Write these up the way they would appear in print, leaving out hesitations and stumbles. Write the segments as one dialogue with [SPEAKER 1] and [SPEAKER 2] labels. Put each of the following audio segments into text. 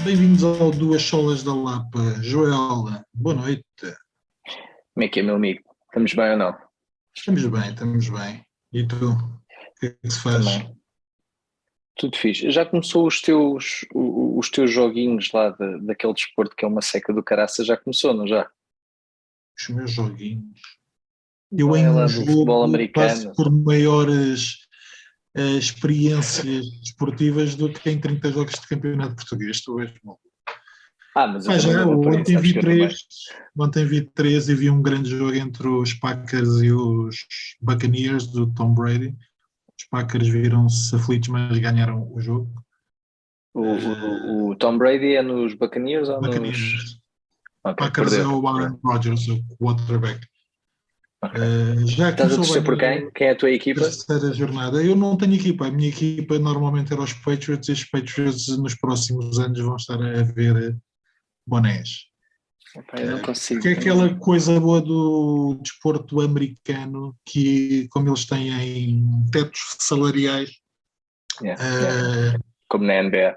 [SPEAKER 1] Bem-vindos ao Duas Solas da Lapa. Joel, boa noite.
[SPEAKER 2] Como é que é, meu amigo? Estamos bem ou não?
[SPEAKER 1] Estamos bem, estamos bem. E tu? O que é que se faz?
[SPEAKER 2] Também. Tudo fixe. Já começou os teus joguinhos lá daquele desporto que é uma seca do caraça? Já começou, não já?
[SPEAKER 1] Os meus joguinhos. Eu
[SPEAKER 2] Não
[SPEAKER 1] em
[SPEAKER 2] é
[SPEAKER 1] um
[SPEAKER 2] lá do futebol
[SPEAKER 1] jogo passo
[SPEAKER 2] americano?
[SPEAKER 1] por maiores experiências desportivas do que em 30 jogos de campeonato português. Tu és maluco.
[SPEAKER 2] Ah, mas eu
[SPEAKER 1] Pá,
[SPEAKER 2] também
[SPEAKER 1] já,
[SPEAKER 2] não vou por aí,
[SPEAKER 1] ontem
[SPEAKER 2] sabes
[SPEAKER 1] vi
[SPEAKER 2] que eu também.
[SPEAKER 1] três. Ontem vi três e vi um grande jogo entre os Packers e os Buccaneers do Tom Brady. Os Packers viram-se aflitos, mas ganharam o jogo.
[SPEAKER 2] O Tom Brady é nos Buccaneers ou nos...
[SPEAKER 1] Buccaneers.
[SPEAKER 2] Ok,
[SPEAKER 1] Packers é
[SPEAKER 2] perdeu.
[SPEAKER 1] o Aaron Rodgers, o quarterback.
[SPEAKER 2] Ok.
[SPEAKER 1] Já
[SPEAKER 2] Estás a
[SPEAKER 1] começou
[SPEAKER 2] torcer
[SPEAKER 1] bem
[SPEAKER 2] por quem? Quem é a tua
[SPEAKER 1] a
[SPEAKER 2] equipa?
[SPEAKER 1] terceira jornada. Eu não tenho equipa, a minha equipa normalmente era os Patriots e os Patriots nos próximos anos vão estar a ver bonés.
[SPEAKER 2] Epá, eu não
[SPEAKER 1] Porque
[SPEAKER 2] consigo.
[SPEAKER 1] é aquela coisa boa do desporto americano que, como eles têm tetos salariais,
[SPEAKER 2] Yeah, yeah.
[SPEAKER 1] uh,
[SPEAKER 2] Como na NBA.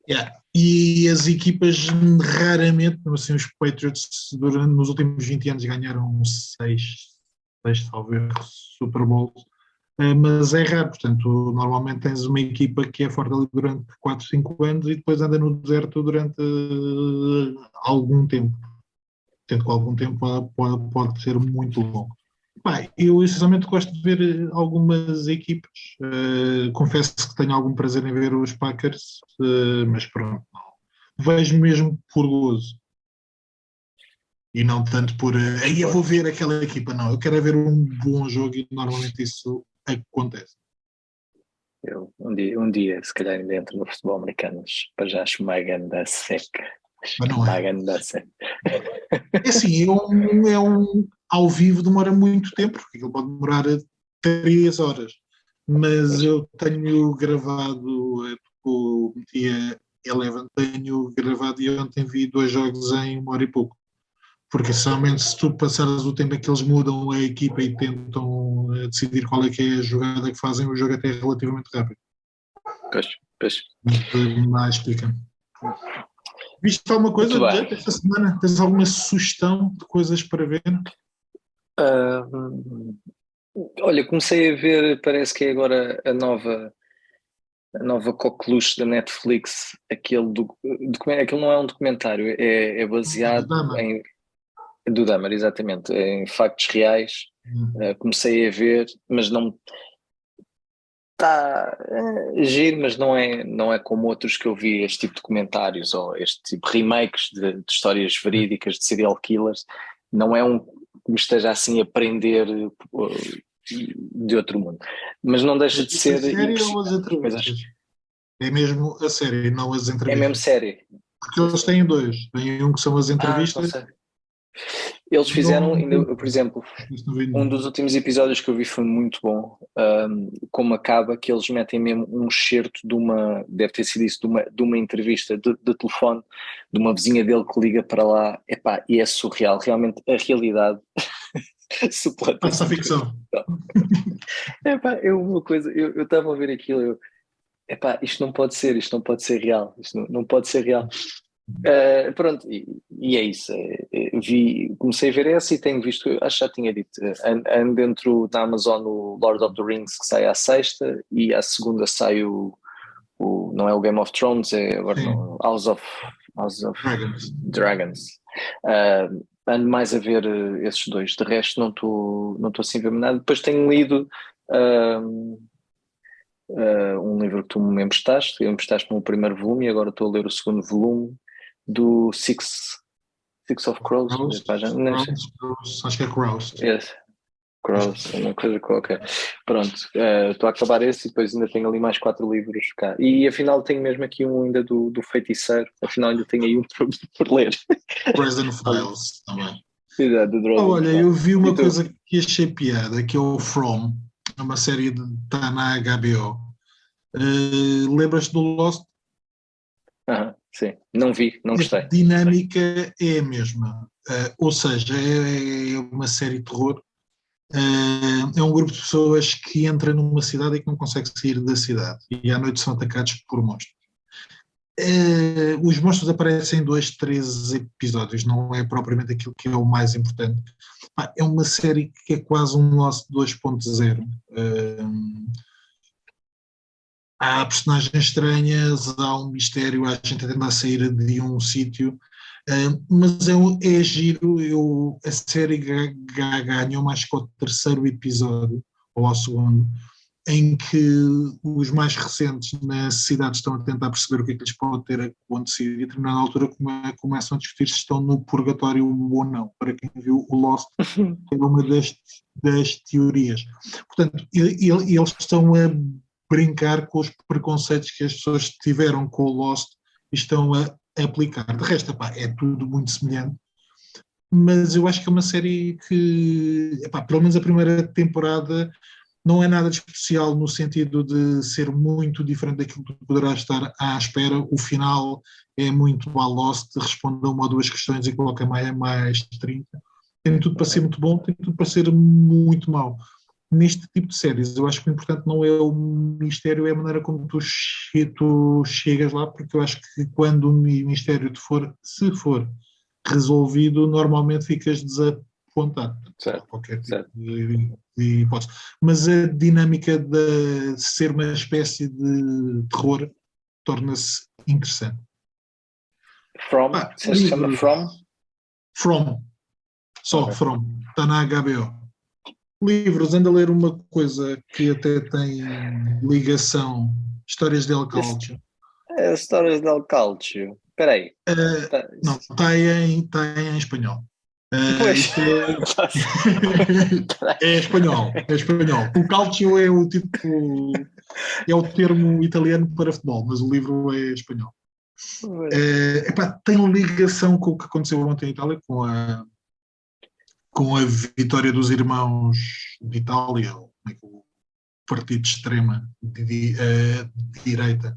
[SPEAKER 1] yeah. E as equipas raramente, assim, os Patriots nos últimos 20 anos ganharam seis talvez, Super Bowls. Mas é raro, portanto, normalmente tens uma equipa que é forte ali durante 4 5 anos e depois anda no deserto durante algum tempo. Tendo que algum tempo pode ser muito longo. Pá, eu essencialmente gosto de ver algumas equipas. Confesso que tenho algum prazer em ver os Packers, mas pronto, não. Vejo mesmo por gozo. E não tanto por aí eu vou ver aquela equipa, não. Eu quero é ver um bom jogo e normalmente isso acontece.
[SPEAKER 2] Eu, um dia, se calhar ainda entro no futebol americano, mas para já acho uma ganda seca. Acho
[SPEAKER 1] Mas
[SPEAKER 2] que
[SPEAKER 1] não
[SPEAKER 2] uma
[SPEAKER 1] é.
[SPEAKER 2] ganda seca.
[SPEAKER 1] É assim, ao vivo demora muito tempo, porque aquilo pode demorar 3 horas. Mas
[SPEAKER 2] Pois,
[SPEAKER 1] eu tenho gravado, o dia 11, tenho gravado e ontem vi dois jogos em 1 hora e pouco. Porque somente se tu passares o tempo em que eles mudam a equipa e tentam decidir qual é que é a jogada que fazem, o jogo até é relativamente rápido.
[SPEAKER 2] pois, pois.
[SPEAKER 1] Mas mais explica. Viste alguma
[SPEAKER 2] Muito
[SPEAKER 1] coisa de
[SPEAKER 2] bem.
[SPEAKER 1] jeito esta semana? Tens alguma sugestão de coisas para ver?
[SPEAKER 2] Ah, olha, comecei a ver, parece que é agora a nova coqueluche da Netflix, aquilo não é um documentário, é
[SPEAKER 1] Do
[SPEAKER 2] baseado
[SPEAKER 1] Dama.
[SPEAKER 2] do Dahmer, exatamente, em factos reais. Comecei a ver, mas não está giro, mas não é como outros que eu vi, este tipo de documentários ou este tipo de remakes de histórias verídicas de serial killers. Não é um que me esteja assim a prender de outro mundo, mas não deixa de
[SPEAKER 1] A
[SPEAKER 2] ser
[SPEAKER 1] série ou as
[SPEAKER 2] impressionante as coisas.
[SPEAKER 1] entrevistas? É mesmo a série, não as
[SPEAKER 2] É mesmo
[SPEAKER 1] entrevistas.
[SPEAKER 2] série.
[SPEAKER 1] Porque eles têm dois. Tem um que são as
[SPEAKER 2] Não
[SPEAKER 1] entrevistas
[SPEAKER 2] sei. Eles
[SPEAKER 1] e
[SPEAKER 2] fizeram,
[SPEAKER 1] um.
[SPEAKER 2] por exemplo,
[SPEAKER 1] Não vi
[SPEAKER 2] um
[SPEAKER 1] nenhum.
[SPEAKER 2] dos últimos episódios que eu vi foi muito bom. Como acaba, que eles metem mesmo um excerto deve ter sido isso, de uma entrevista de telefone, de uma vizinha dele que liga para lá. Epá, e é surreal, realmente a realidade suplanta
[SPEAKER 1] Passa a
[SPEAKER 2] sempre.
[SPEAKER 1] ficção.
[SPEAKER 2] Epá, uma coisa, eu estava a ver aquilo, epá, isto não pode ser real, isto não pode ser real. Pronto, e é isso. Comecei a ver essa e tenho visto, acho que já tinha dito, ando dentro da Amazon o Lord of the Rings que sai à sexta e à segunda sai não é o Game of Thrones, é agora
[SPEAKER 1] Sim.
[SPEAKER 2] não, House of
[SPEAKER 1] Dragons.
[SPEAKER 2] Dragons. Ando mais a ver esses dois, de resto não estou assim a ver nada. Depois tenho lido um livro que tu me emprestaste no primeiro volume e agora estou a ler o segundo volume do Six of Crows.
[SPEAKER 1] Crows.
[SPEAKER 2] Pá, não sei.
[SPEAKER 1] Crows. Acho que é Crows.
[SPEAKER 2] Yes,
[SPEAKER 1] Acho que
[SPEAKER 2] Crows, uma coisa qualquer. Pronto, estou a acabar esse e depois ainda tenho ali mais quatro livros cá. E afinal tenho mesmo aqui um ainda do Feiticeiro, afinal ainda tenho aí um por ler.
[SPEAKER 1] Prison Files também.
[SPEAKER 2] Exato, do Dresden
[SPEAKER 1] Olha, eu
[SPEAKER 2] Files.
[SPEAKER 1] vi
[SPEAKER 2] E
[SPEAKER 1] uma
[SPEAKER 2] tu?
[SPEAKER 1] coisa que achei piada, que é o From, é uma série de está na HBO. Lembras-te do Lost?
[SPEAKER 2] Aham, sim, não vi, não
[SPEAKER 1] A
[SPEAKER 2] gostei.
[SPEAKER 1] dinâmica é a mesma. Ou seja, é uma série de terror. É um grupo de pessoas que entra numa cidade e que não consegue sair da cidade. E à noite são atacados por monstros. Os monstros aparecem em 2, 3 episódios, não é propriamente aquilo que é o mais importante. É uma série que é quase um Lost 2.0. Há personagens estranhas, há um mistério, há gente a tentar sair de um sítio, mas é giro. A série ganhou mais que ao terceiro episódio, ou ao segundo, em que os mais recentes na cidade estão a tentar perceber o que é que lhes pode ter acontecido e a determinada altura começam a discutir se estão no purgatório ou não. Para quem viu o Lost, é uma das teorias. Portanto, eles estão a brincar com os preconceitos que as pessoas tiveram com o Lost e estão a aplicar. De resto, é tudo muito semelhante, mas eu acho que é uma série que, pelo menos a primeira temporada, não é nada de especial no sentido de ser muito diferente daquilo que poderás estar à espera. O final é muito à Lost, responde a uma ou duas questões e coloca mais 30. Tem tudo para ser muito bom, tem tudo para ser muito mau. Neste tipo de séries, eu acho que o importante não é o mistério, é a maneira como tu chegas lá, porque eu acho que quando o mistério se for resolvido, normalmente ficas desapontado.
[SPEAKER 2] Certo,
[SPEAKER 1] Qualquer tipo
[SPEAKER 2] certo.
[SPEAKER 1] de hipótese. Mas a dinâmica de ser uma espécie de terror torna-se interessante.
[SPEAKER 2] Você se chama From?
[SPEAKER 1] From. Só
[SPEAKER 2] Okay.
[SPEAKER 1] From. Está na HBO. Livros, ando a ler uma coisa que até tem ligação. Histórias del Calcio.
[SPEAKER 2] Histórias del Calcio. Espera aí.
[SPEAKER 1] Não, está em espanhol.
[SPEAKER 2] Pois.
[SPEAKER 1] Isto é espanhol. É espanhol. O calcio é o é o termo italiano para futebol, mas o livro é espanhol. Tem ligação com o que aconteceu ontem em Itália, com a vitória dos irmãos de Itália, o partido de extrema de direita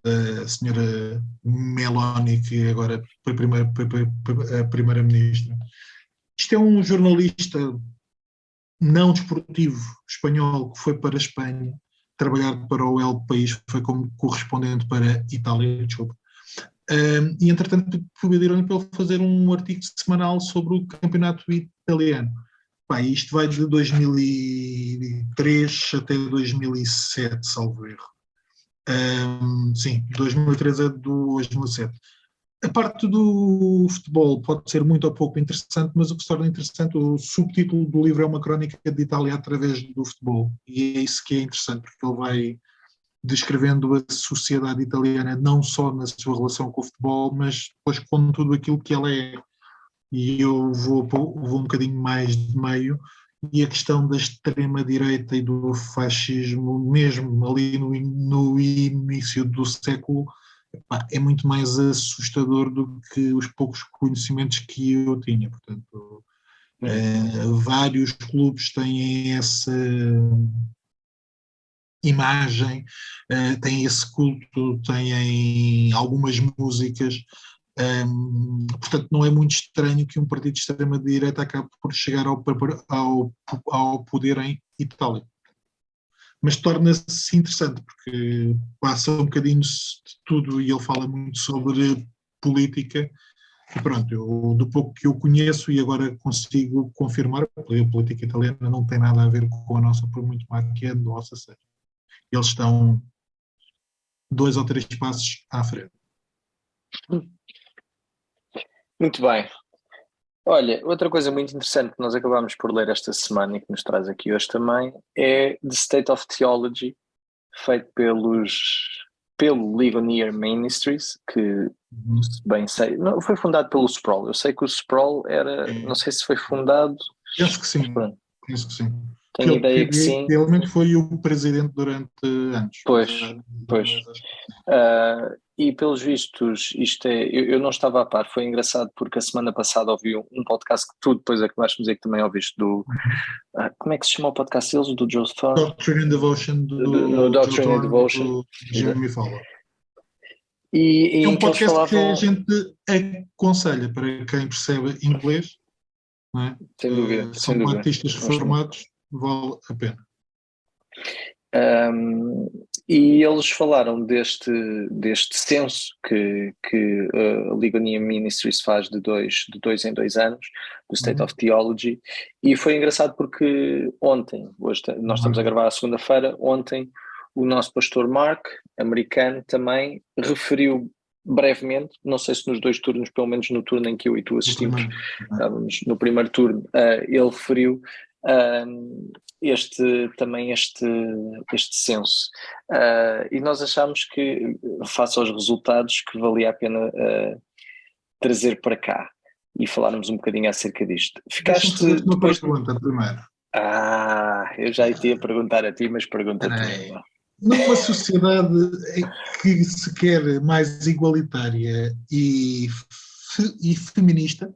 [SPEAKER 1] da senhora Meloni, que agora foi a primeira-ministra. Isto é um jornalista não desportivo espanhol que foi para a Espanha trabalhar para o El País, foi como correspondente para Itália, desculpa. E entretanto pediram-lhe para ele fazer um artigo semanal sobre o campeonato italiano. Isto vai de 2003 até 2007, salvo erro. Sim, 2003 a 2007. A parte do futebol pode ser muito ou pouco interessante, mas o que se torna interessante, o subtítulo do livro é uma crónica de Itália através do futebol, e é isso que é interessante, porque ele vai descrevendo a sociedade italiana não só na sua relação com o futebol, mas depois com tudo aquilo que ela é. E eu vou um bocadinho mais de meio, e a questão da extrema-direita e do fascismo, mesmo ali no início do século, é muito mais assustador do que os poucos conhecimentos que eu tinha. Portanto, vários clubes têm essa imagem, têm esse culto, têm algumas músicas. Portanto, não é muito estranho que um partido de extrema-direita acabe por chegar ao poder em Itália. Mas torna-se interessante, porque passa um bocadinho de tudo e ele fala muito sobre política. E pronto, do pouco que eu conheço e agora consigo confirmar, a política italiana não tem nada a ver com a nossa, por muito mais que a nossa seja. Eles estão 2 ou 3 passos à frente.
[SPEAKER 2] Muito bem. Olha, outra coisa muito interessante que nós acabámos por ler esta semana e que nos traz aqui hoje também é The State of Theology, feito pelo Ligonier Ministries, que bem sei, não, foi fundado pelo Sproul. Eu sei que o Sproul não sei se foi fundado.
[SPEAKER 1] Penso que sim, penso que sim.
[SPEAKER 2] Tenho ideia que sim.
[SPEAKER 1] Realmente foi o presidente durante anos.
[SPEAKER 2] Pois. E pelos vistos, isto eu não estava a par, foi engraçado porque a semana passada ouvi um podcast que tu depois acabaste de dizer que também ouviste como é que se chama o podcast deles? Do Joe Thorne?
[SPEAKER 1] Doctrine and Devotion
[SPEAKER 2] do Doctrine and Devotion
[SPEAKER 1] do Jimmy Fallon.
[SPEAKER 2] E
[SPEAKER 1] é um podcast
[SPEAKER 2] falavam...
[SPEAKER 1] que a gente aconselha para quem percebe inglês, não é?
[SPEAKER 2] Sem dúvida.
[SPEAKER 1] São artistas formados, vale a pena.
[SPEAKER 2] E eles falaram deste censo que a Ligonier Ministries faz de dois em 2 anos, do State of Theology, e foi engraçado porque hoje nós estamos a gravar a segunda-feira, ontem o nosso pastor Mark, americano, também referiu brevemente, não sei se nos 2 turnos, pelo menos no turno em que eu e tu assistimos, estávamos no primeiro turno, ele referiu este censo, e nós achámos que, face aos resultados, que valia a pena trazer para cá e falarmos um bocadinho acerca disto.
[SPEAKER 1] Ficaste depois... pergunta primeiro.
[SPEAKER 2] Eu já ia perguntar a ti, mas pergunta tu.
[SPEAKER 1] Numa sociedade que se quer mais igualitária e feminista,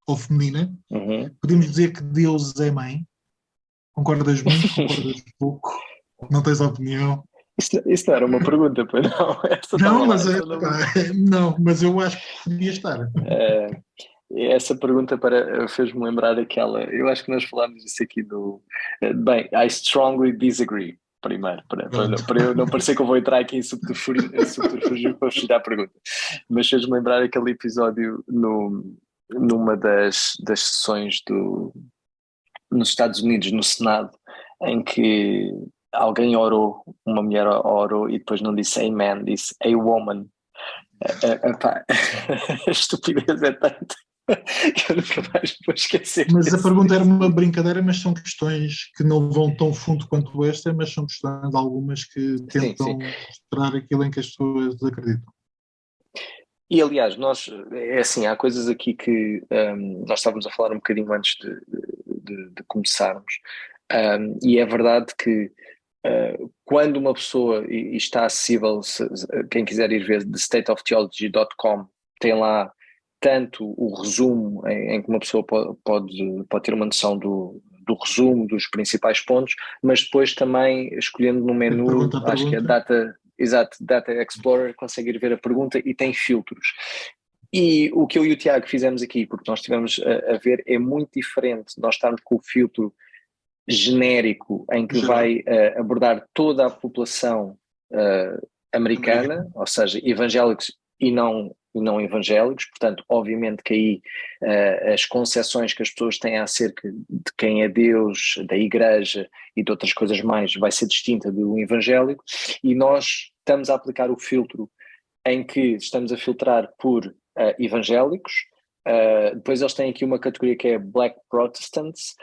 [SPEAKER 1] ou feminina, podemos dizer que Deus é mãe? Concordas muito? Concordas pouco? Não tens opinião?
[SPEAKER 2] Isso não era uma pergunta, pois não?
[SPEAKER 1] Não, mas eu acho que podia estar.
[SPEAKER 2] Essa pergunta fez-me lembrar aquela. Eu acho que nós falámos isso aqui do. Bem, I strongly disagree. Primeiro, para eu não parecer que eu vou entrar aqui em subterfúgio para fugir à pergunta. Mas fez-me lembrar aquele episódio numa das sessões nos Estados Unidos, no Senado, em que alguém orou, uma mulher orou e depois não disse amen, disse a woman. A estupidez é tanta que eu nunca mais vou esquecer.
[SPEAKER 1] Mas a pergunta era uma brincadeira, mas são questões que não vão tão fundo quanto esta, mas são questões algumas que tentam mostrar aquilo em que as pessoas acreditam.
[SPEAKER 2] E aliás, há coisas aqui que nós estávamos a falar um bocadinho antes de começarmos, e é verdade que quando uma pessoa, e está acessível, quem quiser ir ver, thestateoftheology.com, tem lá tanto o resumo em que uma pessoa pode ter uma noção do resumo, dos principais pontos, mas depois também escolhendo no menu, acho que é Data Explorer, consegue ir ver a pergunta e tem filtros. E o que eu e o Tiago fizemos aqui, porque nós estivemos a ver, é muito diferente nós estarmos com o filtro genérico em que vai abordar toda a população americana, ou seja, evangélicos e não evangélicos, portanto, obviamente que aí as concepções que as pessoas têm acerca de quem é Deus, da igreja e de outras coisas mais vai ser distinta do evangélico, e nós estamos a aplicar o filtro em que estamos a filtrar por evangélicos, depois eles têm aqui uma categoria que é Black Protestants,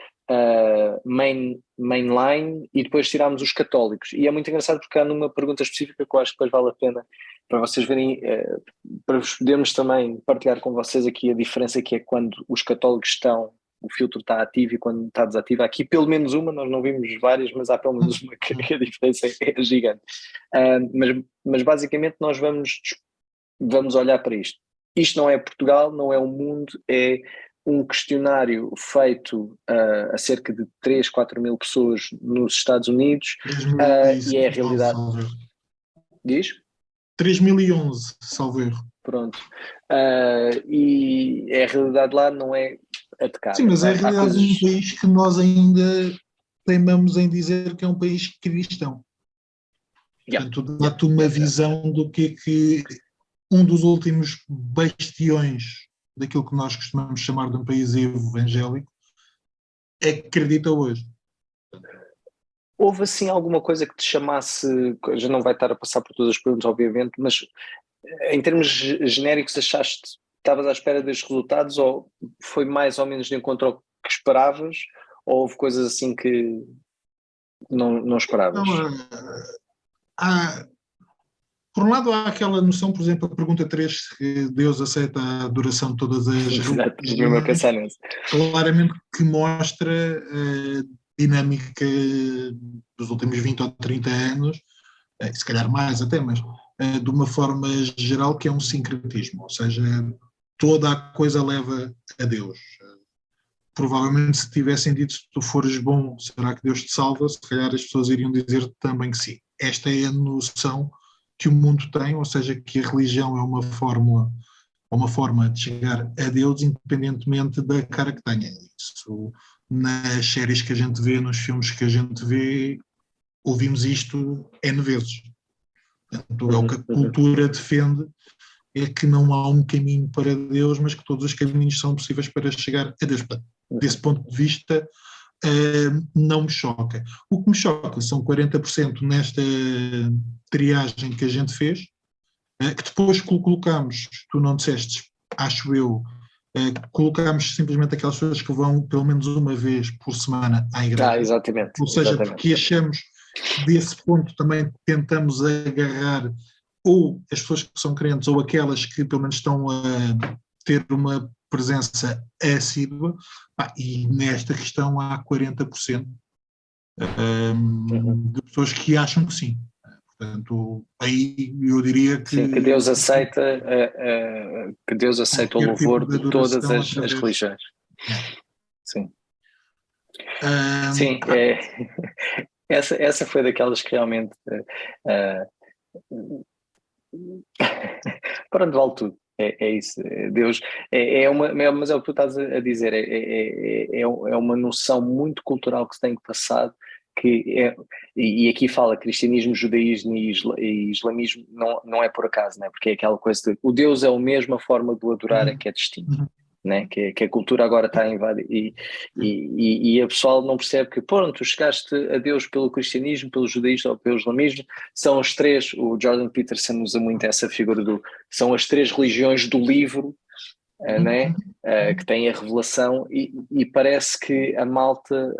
[SPEAKER 2] mainline, e depois tiramos os católicos. E é muito engraçado porque há numa pergunta específica que eu acho que depois vale a pena para vocês verem, para podermos também partilhar com vocês aqui a diferença que é quando os católicos estão, o filtro está ativo e quando está desativo. Aqui pelo menos uma, nós não vimos várias, mas há pelo menos uma que a diferença é gigante. Mas basicamente nós vamos olhar para isto. Isto não é Portugal, não é o mundo, é um questionário feito a cerca de 3, 4 mil pessoas nos Estados Unidos, e é a realidade. Diz?
[SPEAKER 1] 3011, salvo erro.
[SPEAKER 2] Pronto. E a realidade lá não é atacada.
[SPEAKER 1] Sim, mas é a realidade de um país que nós ainda teimamos em dizer que é um país cristão. Portanto, dá-te uma visão do que é que um dos últimos bastiões daquilo que nós costumamos chamar de um país evangélico acredita hoje.
[SPEAKER 2] Houve assim alguma coisa que te chamasse, já não vai estar a passar por todas as perguntas obviamente, mas em termos genéricos achaste, estavas à espera destes resultados ou foi mais ou menos de encontro ao que esperavas, ou houve coisas assim que não esperavas?
[SPEAKER 1] Por um lado há aquela noção, por exemplo, a pergunta 3, que Deus aceita a adoração de todas as religiões, claramente que mostra a dinâmica dos últimos 20 ou 30 anos, se calhar mais até, mas de uma forma geral, que é um sincretismo, ou seja, toda a coisa leva a Deus. Provavelmente se tivessem dito se tu fores bom, será que Deus te salva? Se calhar as pessoas iriam dizer também que sim. Esta é a noção que o mundo tem, ou seja, que a religião é uma forma de chegar a Deus independentemente da cara que tenha. Isso nas séries que a gente vê, nos filmes que a gente vê, ouvimos isto N vezes. Portanto, é o que a cultura defende, é que não há um caminho para Deus, mas que todos os caminhos são possíveis para chegar a Deus. Desse ponto de vista, não me choca. O que me choca são 40% nesta triagem que a gente fez, que depois colocamos, tu não disseste, acho eu, colocamos simplesmente aquelas pessoas que vão pelo menos uma vez por semana à igreja.
[SPEAKER 2] Exatamente.
[SPEAKER 1] Ou seja,
[SPEAKER 2] exatamente.
[SPEAKER 1] Porque achamos que desse ponto também tentamos agarrar ou as pessoas que são crentes ou aquelas que pelo menos estão a ter uma presença assídua, e nesta questão há 40% de pessoas que acham que sim. Portanto, aí eu diria que...
[SPEAKER 2] Sim, que Deus aceita, o louvor de todas as religiões. Sim. Sim, essa foi daquelas que realmente para onde vale tudo. É isso, Deus mas é o que tu estás a dizer, é uma noção muito cultural que se tem passado, e aqui fala cristianismo, judaísmo e islamismo, não é por acaso, né? Porque é aquela coisa de o Deus é a mesma forma de o adorar, é que é distinto. Né? Que a cultura agora está a invadir e a pessoal não percebe que, pronto, tu chegaste a Deus pelo cristianismo, pelo judaísmo ou pelo islamismo, são as três, o Jordan Peterson usa muito essa figura são as três religiões do livro, né? Que têm a revelação e parece que a malta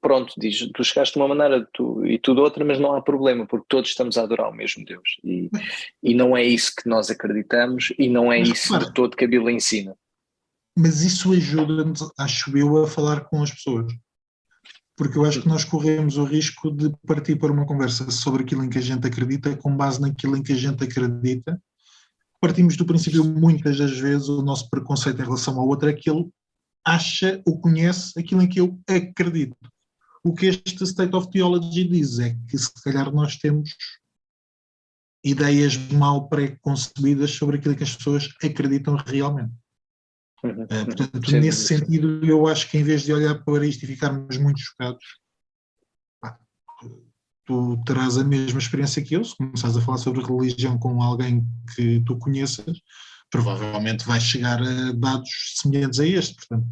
[SPEAKER 2] pronto, diz, tu chegaste de uma maneira e tu de outra, mas não há problema, porque todos estamos a adorar o mesmo Deus. E não é isso que nós acreditamos e não é isso de todo que a Bíblia ensina.
[SPEAKER 1] Mas isso ajuda-nos, acho eu, a falar com as pessoas. Porque eu acho que nós corremos o risco de partir para uma conversa sobre aquilo em que a gente acredita, com base naquilo em que a gente acredita. Partimos do princípio, muitas das vezes, o nosso preconceito em relação ao outro é que ele acha ou conhece aquilo em que eu acredito. O que este State of Theology diz é que se calhar nós temos ideias mal pré-concebidas sobre aquilo que as pessoas acreditam realmente. Portanto, nesse sentido, eu acho que em vez de olhar para isto e ficarmos muito chocados, tu terás a mesma experiência que eu, se começares a falar sobre religião com alguém que tu conheças, provavelmente vais chegar a dados semelhantes a este. Portanto,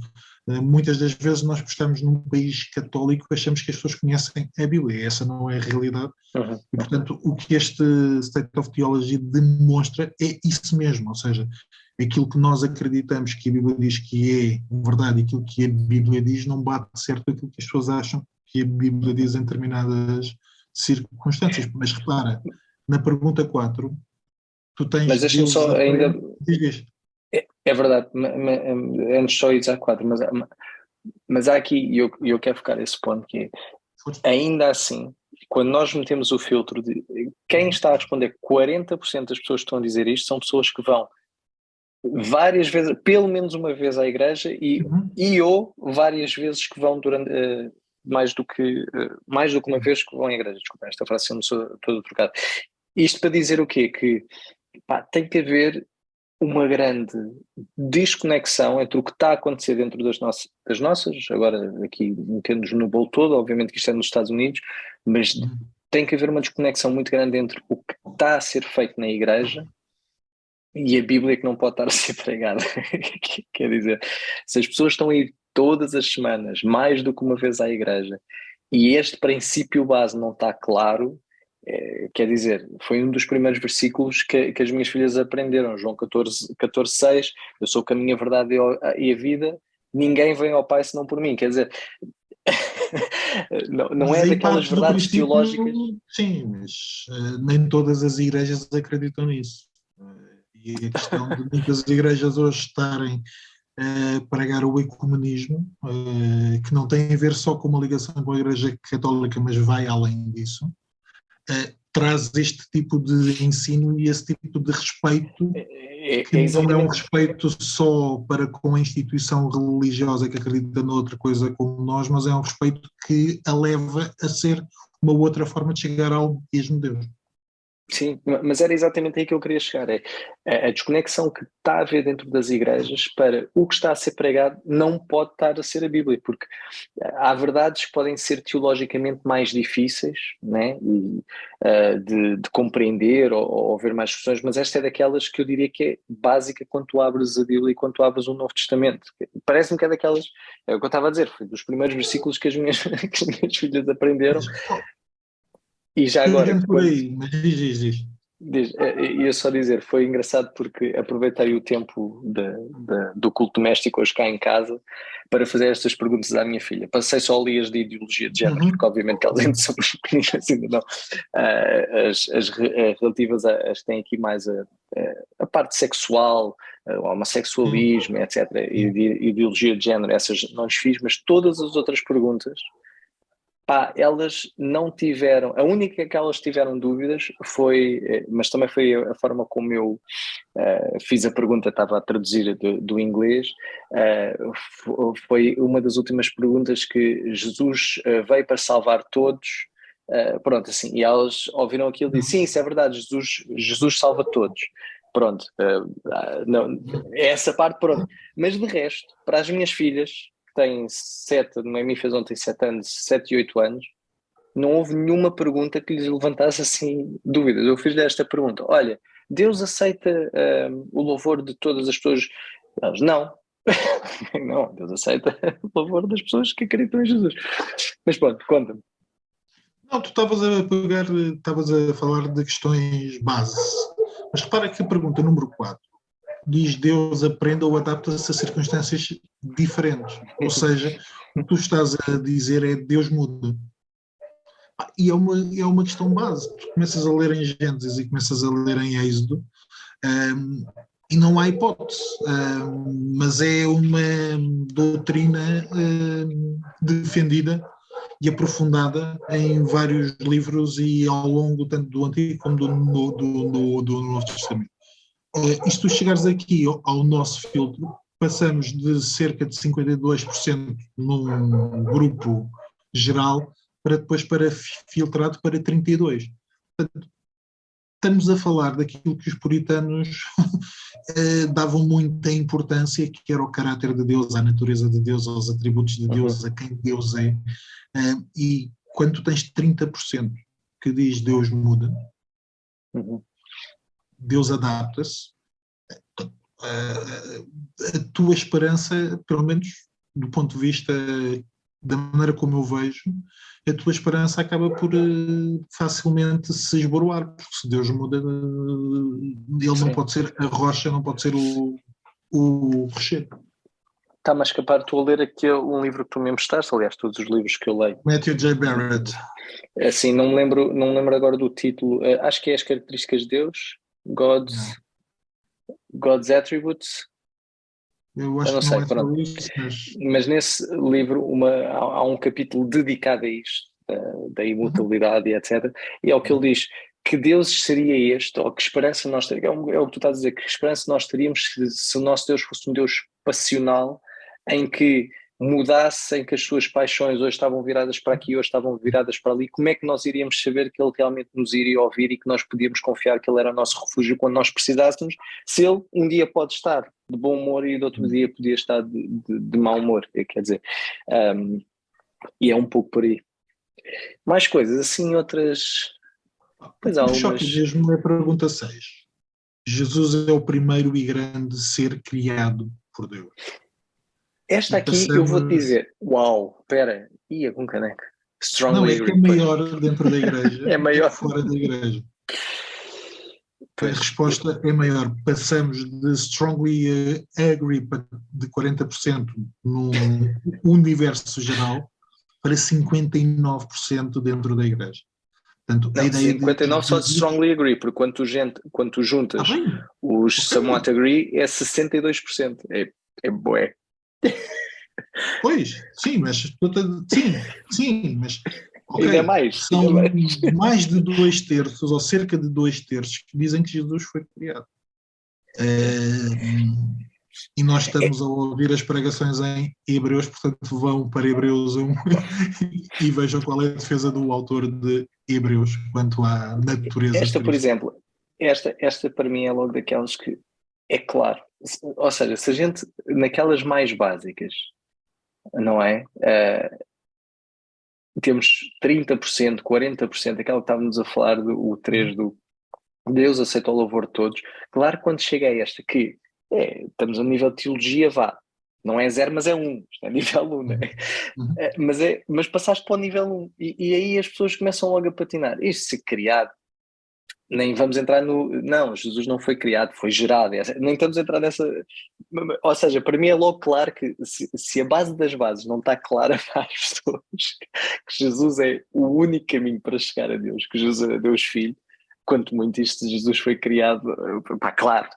[SPEAKER 1] muitas das vezes nós estamos num país católico e achamos que as pessoas conhecem a Bíblia, e essa não é a realidade. E, portanto, o que este State of Theology demonstra é isso mesmo, ou seja, aquilo que nós acreditamos que a Bíblia diz que é verdade e aquilo que a Bíblia diz não bate certo com aquilo que as pessoas acham que a Bíblia diz em determinadas circunstâncias. Mas repara, na pergunta 4, tu tens...
[SPEAKER 2] Mas deixa-me só ainda...
[SPEAKER 1] Diz.
[SPEAKER 2] É verdade, antes só ir à 4, mas há aqui, e eu quero focar esse ponto, que ainda assim, quando nós metemos o filtro de quem está a responder, 40% das pessoas que estão a dizer isto são pessoas que vão várias vezes, pelo menos uma vez à igreja ou várias vezes que vão durante mais do que uma vez que vão à igreja. Desculpa, esta frase não sou todo trocado. Isto para dizer o quê? Que tem que haver uma grande desconexão entre o que está a acontecer dentro das nossas, agora aqui metendo-nos no bolo todo, obviamente que isto é nos Estados Unidos, mas tem que haver uma desconexão muito grande entre o que está a ser feito na igreja e a Bíblia que não pode estar a ser pregada. Quer dizer, se as pessoas estão a ir todas as semanas, mais do que uma vez à igreja, e este princípio base não está claro, quer dizer, foi um dos primeiros versículos que as minhas filhas aprenderam, João 14:6, eu sou o caminho, a verdade e a vida, ninguém vem ao Pai senão por mim. Quer dizer, não é daquelas verdades teológicas.
[SPEAKER 1] Sim, mas nem todas as igrejas acreditam nisso. E a questão de muitas igrejas hoje estarem a pregar o ecumenismo, que não tem a ver só com uma ligação com a Igreja Católica, mas vai além disso, traz este tipo de ensino e esse tipo de respeito, que não é um respeito só para com a instituição religiosa que acredita noutra coisa como nós, mas é um respeito que a leva a ser uma outra forma de chegar ao mesmo Deus.
[SPEAKER 2] Sim, mas era exatamente aí que eu queria chegar. É a desconexão que está a haver dentro das igrejas para o que está a ser pregado não pode estar a ser a Bíblia, porque há verdades que podem ser teologicamente mais difíceis, né? De compreender ou ver mais discussões, mas esta é daquelas que eu diria que é básica quando tu abres a Bíblia e quando tu abres o Novo Testamento. Parece-me que é daquelas, é o que eu estava a dizer, foi dos primeiros versículos que as minhas, que as minhas filhas aprenderam. E já agora,
[SPEAKER 1] Pegando por aí, mas diz.
[SPEAKER 2] ia só dizer, foi engraçado porque aproveitei o tempo do culto doméstico hoje cá em casa para fazer estas perguntas à minha filha. Passei só ali as de ideologia de género, porque obviamente que elas ainda são pequeninas, ainda não. As relativas às que têm aqui mais a parte sexual, o homossexualismo, etc. E de ideologia de género, essas não lhes fiz, mas todas as outras perguntas, pá, elas não tiveram, a única que elas tiveram dúvidas foi, mas também foi a forma como eu fiz a pergunta, estava a traduzir do inglês, foi uma das últimas perguntas que Jesus veio para salvar todos, pronto, assim, e elas ouviram aquilo e disseram, sim, isso é verdade, Jesus salva todos. Pronto, não, é essa parte, pronto. Mas de resto, para as minhas filhas, tem 7, Noemi fez ontem 7 anos, 7 e 8 anos, não houve nenhuma pergunta que lhes levantasse assim dúvidas. Eu fiz-lhe esta pergunta: olha, Deus aceita o louvor de todas as pessoas? Elas, não. Não, Deus aceita o louvor das pessoas que acreditam em Jesus. Mas pronto, conta-me.
[SPEAKER 1] Não, tu estavas a falar de questões base. Mas repara que a pergunta número 4 diz Deus aprenda ou adapta-se a circunstâncias diferentes. Ou seja, o que tu estás a dizer é Deus muda. E é uma questão base. Tu começas a ler em Gênesis e começas a ler em Êxodo, e não há hipótese, mas é uma doutrina defendida e aprofundada em vários livros e ao longo tanto do Antigo como do Novo Testamento. E se tu chegares aqui ao nosso filtro, passamos de cerca de 52% num grupo geral para filtrado para 32%. Portanto, estamos a falar daquilo que os puritanos davam muita importância, que era o caráter de Deus, a natureza de Deus, aos atributos de Deus, a quem Deus é. E quando tu tens 30% que diz Deus muda, Deus adapta-se, a tua esperança, pelo menos do ponto de vista da maneira como eu vejo, a tua esperança acaba por facilmente se esboroar, porque se Deus muda, ele não pode ser a rocha, não pode ser o rochedo.
[SPEAKER 2] Está-me a escapar, estou a ler aqui um livro que tu me emprestaste, aliás, todos os livros que eu leio.
[SPEAKER 1] Matthew J. Barrett.
[SPEAKER 2] Assim, não me lembro agora do título, acho que é As Características de Deus, God's Attributes.
[SPEAKER 1] Eu acho que não é só isso,
[SPEAKER 2] mas nesse livro há um capítulo dedicado a isto, da imutabilidade e etc. E é o que ele diz, que Deus seria este, ou que esperança nós teríamos, é o que tu estás a dizer, que esperança nós teríamos se o nosso Deus fosse um Deus passional, em que mudasse, em que as suas paixões hoje estavam viradas para aqui, hoje estavam viradas para ali. Como é que nós iríamos saber que ele realmente nos iria ouvir e que nós podíamos confiar que ele era o nosso refúgio quando nós precisássemos, se ele um dia pode estar de bom humor e do outro dia podia estar de mau humor, quer dizer, e é um pouco por aí. Mais coisas, assim, outras...
[SPEAKER 1] Pois há choque mesmo é a pergunta 6. Jesus é o primeiro e grande ser criado por Deus.
[SPEAKER 2] Esta aqui eu vou-te dizer, uau, espera, ia com caneca.
[SPEAKER 1] Não, é que é maior dentro da igreja
[SPEAKER 2] é maior
[SPEAKER 1] fora da igreja. A resposta é maior. Passamos de strongly agree de 40% no universo geral para 59% dentro da igreja. Portanto,
[SPEAKER 2] não, a ideia 59 de só de strongly agree, porque quando tu juntas os somewhat agree é 62%. É bué.
[SPEAKER 1] Pois, sim, mas okay,
[SPEAKER 2] ainda mais.
[SPEAKER 1] São mais de 2/3 ou cerca de 2/3 que dizem que Jesus foi criado. E nós estamos a ouvir as pregações em Hebreus, portanto vão para Hebreus 1 e vejam qual é a defesa do autor de Hebreus quanto à natureza de
[SPEAKER 2] Esta, por
[SPEAKER 1] Cristo.
[SPEAKER 2] exemplo, esta para mim é logo daquelas que é claro. Ou seja, se a gente, naquelas mais básicas, não é? Temos 30%, 40%, aquela que estávamos a falar o 3 do Deus aceita o louvor de todos. Claro, quando chega a esta, que estamos a nível de teologia, vá, não é 0, mas é 1, isto é nível 1, né?
[SPEAKER 1] Uhum.
[SPEAKER 2] Mas passaste para o nível 1, e aí as pessoas começam logo a patinar. Isto se criado, nem vamos entrar no. Não, Jesus não foi criado, foi gerado. Nem estamos a entrar nessa. Ou seja, para mim é logo claro que se a base das bases não está clara para as pessoas, que Jesus é o único caminho para chegar a Deus, que Jesus é Deus Filho, quanto muito isto de Jesus foi criado, pá, claro.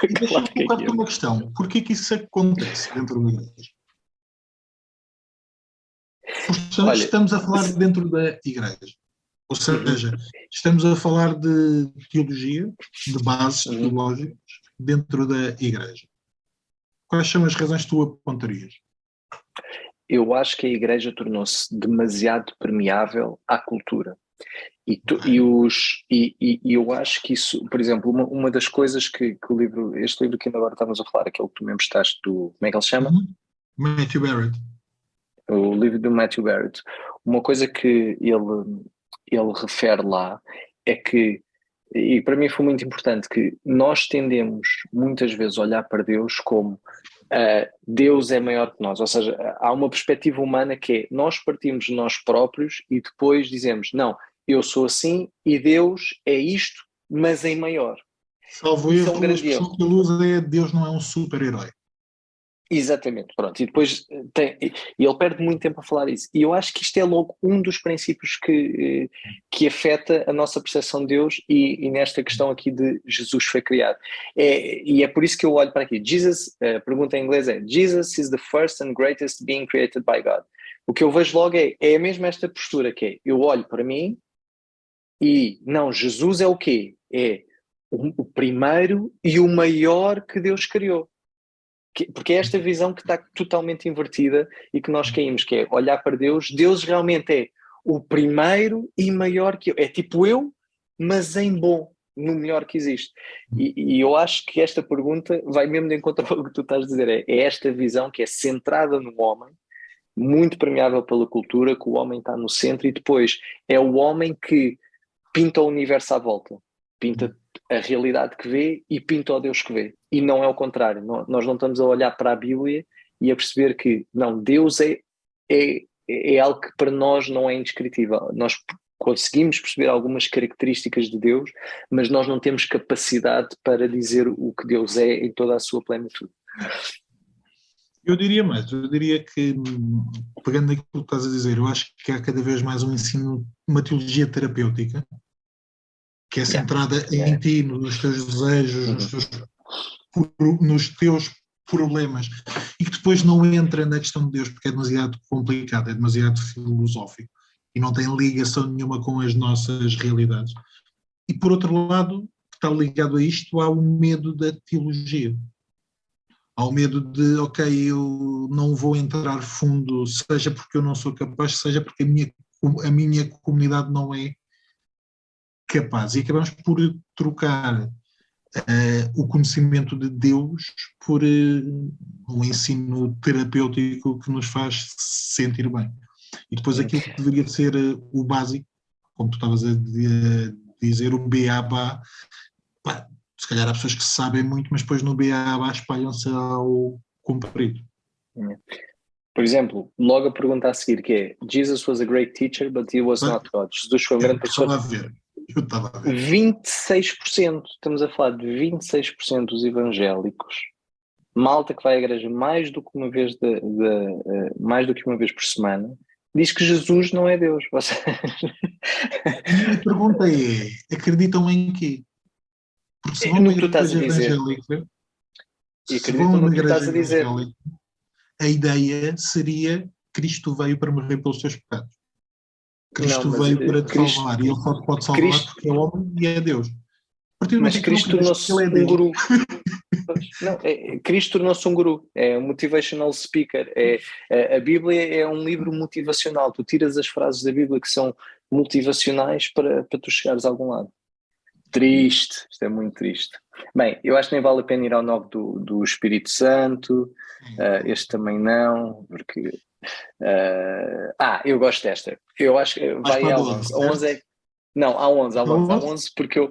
[SPEAKER 1] E deixa-me
[SPEAKER 2] Claro que é
[SPEAKER 1] colocar-te
[SPEAKER 2] aquilo.
[SPEAKER 1] uma questão. Porquê que isso acontece dentro da igreja? Porque
[SPEAKER 2] Olha,
[SPEAKER 1] estamos a falar dentro da igreja. Ou
[SPEAKER 2] uhum,
[SPEAKER 1] seja, estamos a falar de teologia, de bases
[SPEAKER 2] uhum.
[SPEAKER 1] teológicas dentro da igreja. Quais são as razões que tu apontarias?
[SPEAKER 2] Eu acho que a igreja tornou-se demasiado permeável à cultura.
[SPEAKER 1] Ok?
[SPEAKER 2] E eu acho que isso, por exemplo, uma das coisas que o livro, este livro que ainda agora estamos a falar, aquele que tu me emprestaste do, como é que ele se chama?
[SPEAKER 1] Uhum. Matthew Barrett.
[SPEAKER 2] O livro do Matthew Barrett. Uma coisa que ele refere lá é que, e para mim foi muito importante, que nós tendemos muitas vezes a olhar para Deus como Deus é maior que nós, ou seja, há uma perspectiva humana que é nós partimos de nós próprios e depois dizemos, não, eu sou assim e Deus é isto, mas em maior.
[SPEAKER 1] Salvo
[SPEAKER 2] Isso é um
[SPEAKER 1] erro, a
[SPEAKER 2] grande
[SPEAKER 1] expressão
[SPEAKER 2] erro.
[SPEAKER 1] que ele usa é Deus não é um super-herói.
[SPEAKER 2] Exatamente, pronto. E depois e ele perde muito tempo a falar isso. E eu acho que isto é logo um dos princípios que afeta a nossa percepção de Deus e nesta questão aqui de Jesus foi criado. E é por isso que eu olho para aqui. Jesus, a pergunta em inglês é: Jesus is the first and greatest being created by God. O que eu vejo logo é mesmo esta postura que é: eu olho para mim e não, Jesus é o quê? É o primeiro e o maior que Deus criou. Porque é esta visão que está totalmente invertida e que nós caímos, que é olhar para Deus. Deus realmente é o primeiro e maior que eu. É tipo eu, mas em bom, no melhor que existe. E eu acho que esta pergunta vai mesmo de encontro ao que tu estás a dizer. É esta visão que é centrada no homem, muito permeável pela cultura, que o homem está no centro e depois é o homem que pinta o universo à volta, pinta a realidade que vê e pinta o Deus que vê. E não é o contrário. Nós não estamos a olhar para a Bíblia e a perceber que, não, Deus é algo que para nós não é indescritível. Nós conseguimos perceber algumas características de Deus, mas nós não temos capacidade para dizer o que Deus é em toda a sua plenitude.
[SPEAKER 1] Eu diria mais, eu diria que, pegando naquilo que estás a dizer, eu acho que há cada vez mais um ensino, uma teologia terapêutica, que é
[SPEAKER 2] Yeah.
[SPEAKER 1] centrada
[SPEAKER 2] Yeah.
[SPEAKER 1] em ti, nos teus desejos, nos teus problemas, e que depois não entra na questão de Deus, porque é demasiado complicado, é demasiado filosófico, e não tem ligação nenhuma com as nossas realidades. E por outro lado, que está ligado a isto, há o medo da teologia. Há o medo de, ok, eu não vou entrar fundo, seja porque eu não sou capaz, seja porque a minha comunidade não é capaz. E acabamos por trocar o conhecimento de Deus por um ensino terapêutico que nos faz sentir bem. E depois aquilo que deveria ser o básico, como tu estavas a dizer, o beabá, se calhar há pessoas que sabem muito, mas depois no beabá espalham-se ao comprido.
[SPEAKER 2] Por exemplo, logo a pergunta a seguir que é: Jesus was a great teacher, but he was not God. Jesus foi um grande professor.
[SPEAKER 1] Eu estava a ver.
[SPEAKER 2] 26%, estamos a falar de 26% dos evangélicos, malta que vai à igreja mais do que uma vez mais do que uma vez por semana, diz que Jesus não é Deus.
[SPEAKER 1] A minha pergunta é: acreditam em quê? Porque se vão a
[SPEAKER 2] No
[SPEAKER 1] uma
[SPEAKER 2] que tu estás a
[SPEAKER 1] igreja
[SPEAKER 2] dizer,
[SPEAKER 1] evangélica,
[SPEAKER 2] e
[SPEAKER 1] se vão
[SPEAKER 2] acreditam
[SPEAKER 1] a
[SPEAKER 2] no
[SPEAKER 1] uma
[SPEAKER 2] que tu
[SPEAKER 1] igreja
[SPEAKER 2] estás a dizer.
[SPEAKER 1] evangélica, a ideia seria Cristo veio para morrer pelos teus pecados.
[SPEAKER 2] Não,
[SPEAKER 1] Cristo
[SPEAKER 2] mas
[SPEAKER 1] veio para te
[SPEAKER 2] Cristo,
[SPEAKER 1] salvar e ele só te pode salvar
[SPEAKER 2] Cristo,
[SPEAKER 1] porque é homem e é Deus. A partir do momento
[SPEAKER 2] mas
[SPEAKER 1] em que tu não
[SPEAKER 2] Cristo
[SPEAKER 1] acreditas que
[SPEAKER 2] tornou-se
[SPEAKER 1] ele é
[SPEAKER 2] um
[SPEAKER 1] Deus,
[SPEAKER 2] guru. Não, Cristo tornou-se um guru, é um motivational speaker, a Bíblia é um livro motivacional, tu tiras as frases da Bíblia que são motivacionais para tu chegares a algum lado. Triste, isto é muito triste. Bem, eu acho que nem vale a pena ir ao 9 do Espírito Santo, este também não, porque... eu gosto desta, eu acho que vai a 11. A 11 é... Não, há 11, há 11, há 11 porque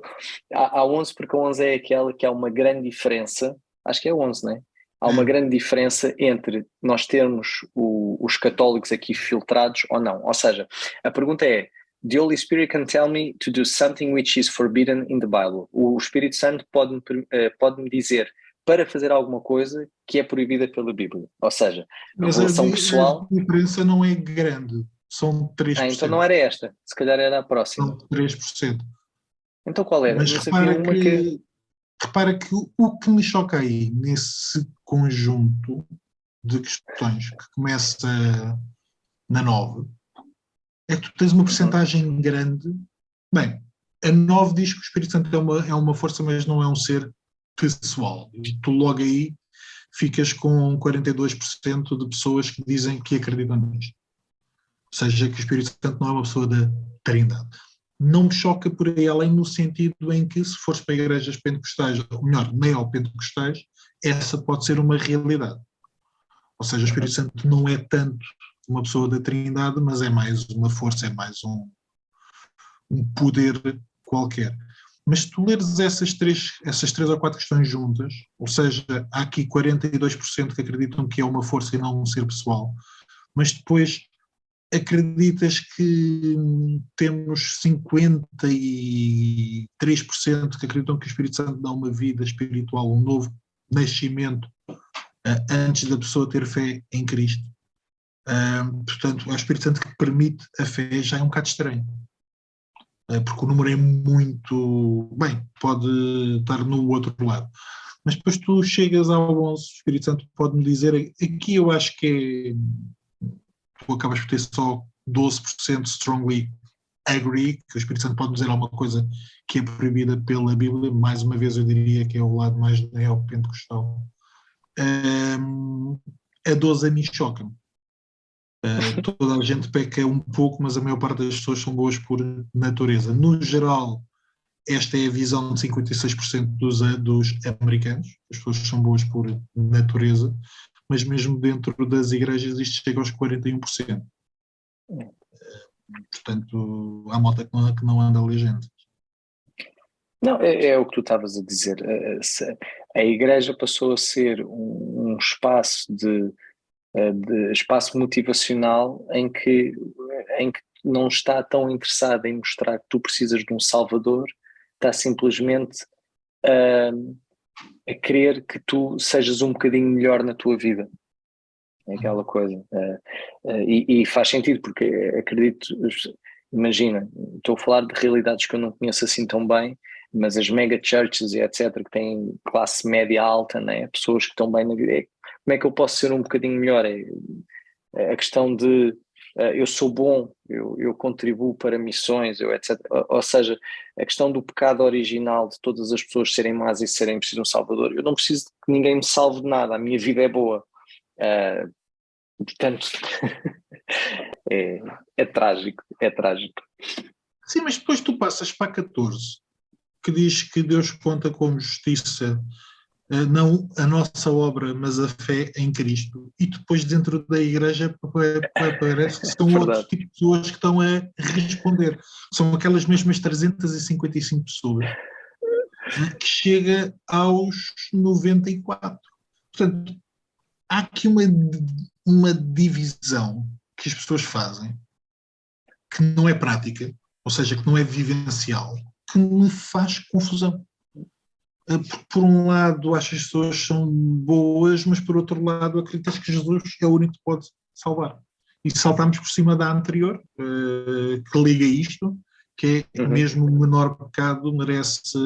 [SPEAKER 2] há 11 porque a 11 é aquela que há uma grande diferença, acho que é 11, não é? Há uma grande diferença entre nós termos os católicos aqui filtrados ou não. Ou seja, a pergunta é: The Holy Spirit can tell me to do something which is forbidden in the Bible. O Espírito Santo pode-me dizer para fazer alguma coisa que é proibida pela Bíblia. Ou seja, a relação pessoal...
[SPEAKER 1] A diferença não é grande, são 3%.
[SPEAKER 2] Então não era esta, se calhar era a próxima.
[SPEAKER 1] São 3%.
[SPEAKER 2] Então qual era?
[SPEAKER 1] Mas repara que o que me choca aí, nesse conjunto de questões que começa na 9, é que tu tens uma percentagem grande. Bem, a 9 diz que o Espírito Santo é uma força, mas não é um ser pessoal. E tu logo aí ficas com 42% de pessoas que dizem que acreditam nisto. Ou seja, que o Espírito Santo não é uma pessoa da Trindade. Não me choca por aí além no sentido em que, se fores para igrejas pentecostais, ou melhor, neopentecostais, essa pode ser uma realidade. Ou seja, o Espírito Santo não é tanto uma pessoa da Trindade, mas é mais uma força, é mais um poder qualquer. Mas se tu leres essas três ou quatro questões juntas, ou seja, há aqui 42% que acreditam que é uma força e não um ser pessoal, mas depois acreditas que temos 53% que acreditam que o Espírito Santo dá uma vida espiritual, um novo nascimento antes da pessoa ter fé em Cristo. Portanto, é o Espírito Santo que permite a fé, já é um bocado estranho. Porque o número é muito... Bem, pode estar no outro lado. Mas depois tu chegas ao 11, o Espírito Santo pode-me dizer, aqui eu acho que tu acabas por ter só 12% strongly agree, que o Espírito Santo pode dizer alguma coisa que é proibida pela Bíblia. Mais uma vez eu diria que é o lado mais neopentecostal. A 12 a mim choca-me. Toda a gente peca um pouco, mas a maior parte das pessoas são boas por natureza. No geral, esta é a visão de 56% dos americanos. As pessoas são boas por natureza, mas mesmo dentro das igrejas isto chega aos 41%. Portanto, há malta que não anda ali gente.
[SPEAKER 2] Não, é o que tu estavas a dizer. A igreja passou a ser um espaço de espaço motivacional em que não está tão interessado em mostrar que tu precisas de um salvador, está simplesmente a querer que tu sejas um bocadinho melhor na tua vida. É aquela coisa. E faz sentido, porque acredito, imagina, estou a falar de realidades que eu não conheço assim tão bem, mas as mega churches e etc, que têm classe média alta, né? Pessoas que estão bem na vida, como é que eu posso ser um bocadinho melhor? É a questão de eu sou bom, eu contribuo para missões, etc. Ou seja, a questão do pecado original de todas as pessoas serem más e serem preciso de um salvador. Eu não preciso que ninguém me salve de nada, a minha vida é boa. Portanto, é trágico, é trágico.
[SPEAKER 1] Sim, mas depois tu passas para 14, que diz que Deus conta como justiça não a nossa obra, mas a fé em Cristo. E depois dentro da igreja parece que são outros tipos de pessoas que estão a responder. São aquelas mesmas 355 pessoas que chega aos 94. Portanto, há aqui uma divisão que as pessoas fazem que não é prática, ou seja, que não é vivencial, que me faz confusão. Por um lado, acho que as pessoas são boas, mas por outro lado, acreditas que Jesus é o único que pode salvar. E saltamos por cima da anterior, que liga isto, que é mesmo o menor pecado merece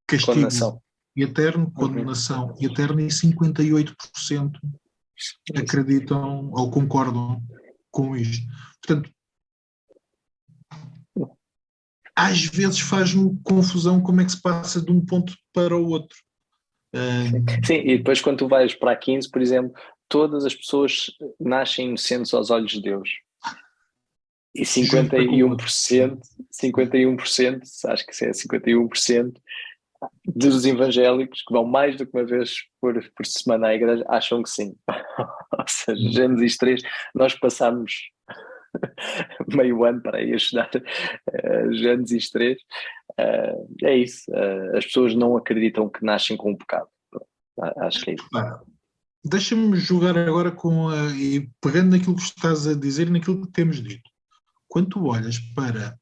[SPEAKER 1] castigo eterno, condenação eterna, e 58% acreditam ou concordam com isto. Portanto, às vezes faz-me confusão como é que se passa de um ponto para o outro.
[SPEAKER 2] Sim, e depois quando tu vais para a 15, por exemplo, todas as pessoas nascem inocentes aos olhos de Deus. E
[SPEAKER 1] Junta com o outro.
[SPEAKER 2] 51%, acho que isso é 51% dos evangélicos que vão mais do que uma vez por semana à igreja acham que sim. Ou seja, Gênesis 3, nós passamos meio ano para aí a estudar Gênesis 3. É isso. As pessoas não acreditam que nascem com o pecado. Acho que é isso.
[SPEAKER 1] Deixa-me jogar agora e pegando naquilo que estás a dizer e naquilo que temos dito. Quando tu olhas para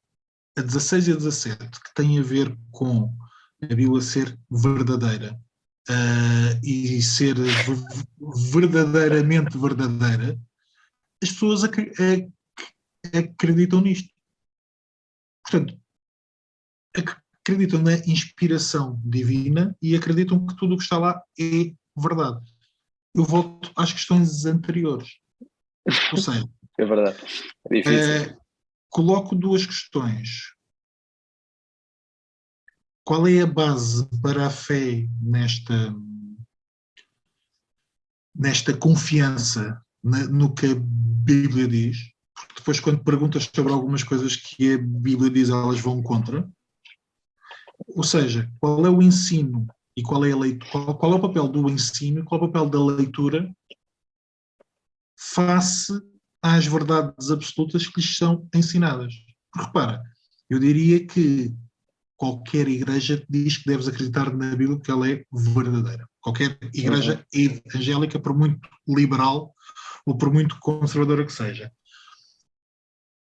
[SPEAKER 1] a 16 e a 17, que tem a ver com a Bíblia ser verdadeira e ser verdadeiramente verdadeira, as pessoas acreditam nisto. Portanto, acreditam na inspiração divina e acreditam que tudo o que está lá é verdade. Eu volto às questões anteriores. Ou seja,
[SPEAKER 2] É verdade. É difícil.
[SPEAKER 1] Coloco duas questões. Qual é a base para a fé nesta confiança no que a Bíblia diz? Porque depois, quando perguntas sobre algumas coisas que a Bíblia diz, elas vão contra. Ou seja, qual é o ensino e qual é a leitura, qual é o papel do ensino e qual é o papel da leitura face às verdades absolutas que lhes são ensinadas? Porque, repara, eu diria que qualquer igreja diz que deves acreditar na Bíblia porque ela é verdadeira. Qualquer igreja evangélica, por muito liberal ou por muito conservadora que seja.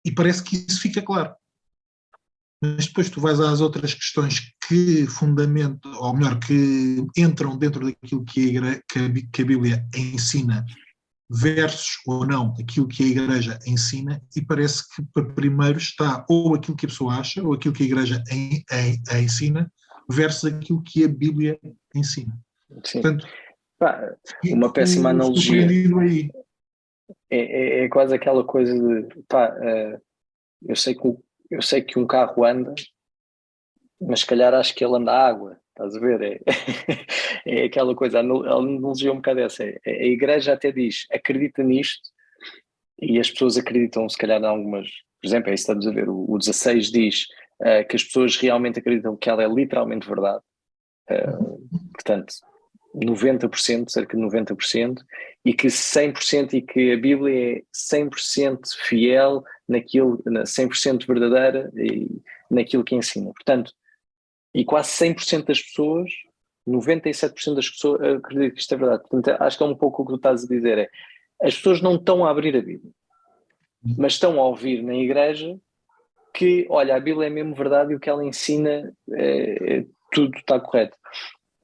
[SPEAKER 1] E parece que isso fica claro. Mas depois tu vais às outras questões que fundamentam, ou melhor, que entram dentro daquilo que a Bíblia ensina versus ou não aquilo que a igreja ensina, e parece que para primeiro está ou aquilo que a pessoa acha, ou aquilo que a igreja ensina, versus aquilo que a Bíblia ensina.
[SPEAKER 2] Sim.
[SPEAKER 1] Portanto,
[SPEAKER 2] Uma péssima analogia.
[SPEAKER 1] Surpreendido aí.
[SPEAKER 2] É quase aquela coisa de eu sei que um carro anda, mas se calhar acho que ele anda à água, estás a ver? É aquela coisa, a analogia é um bocado essa. A igreja até diz, acredita nisto, e as pessoas acreditam, se calhar, em algumas. Por exemplo, é isso que estamos a ver. O 16 diz que as pessoas realmente acreditam que ela é literalmente verdade. Portanto, 90%, cerca de 90%, e que 100%, e que a Bíblia é 100% fiel naquilo, 100% verdadeira e naquilo que ensina. Portanto, e quase 100% das pessoas, 97% das pessoas acreditam que isto é verdade. Portanto, acho que é um pouco o que tu estás a dizer, as pessoas não estão a abrir a Bíblia, mas estão a ouvir na igreja que, olha, a Bíblia é mesmo verdade e o que ela ensina, tudo está correto.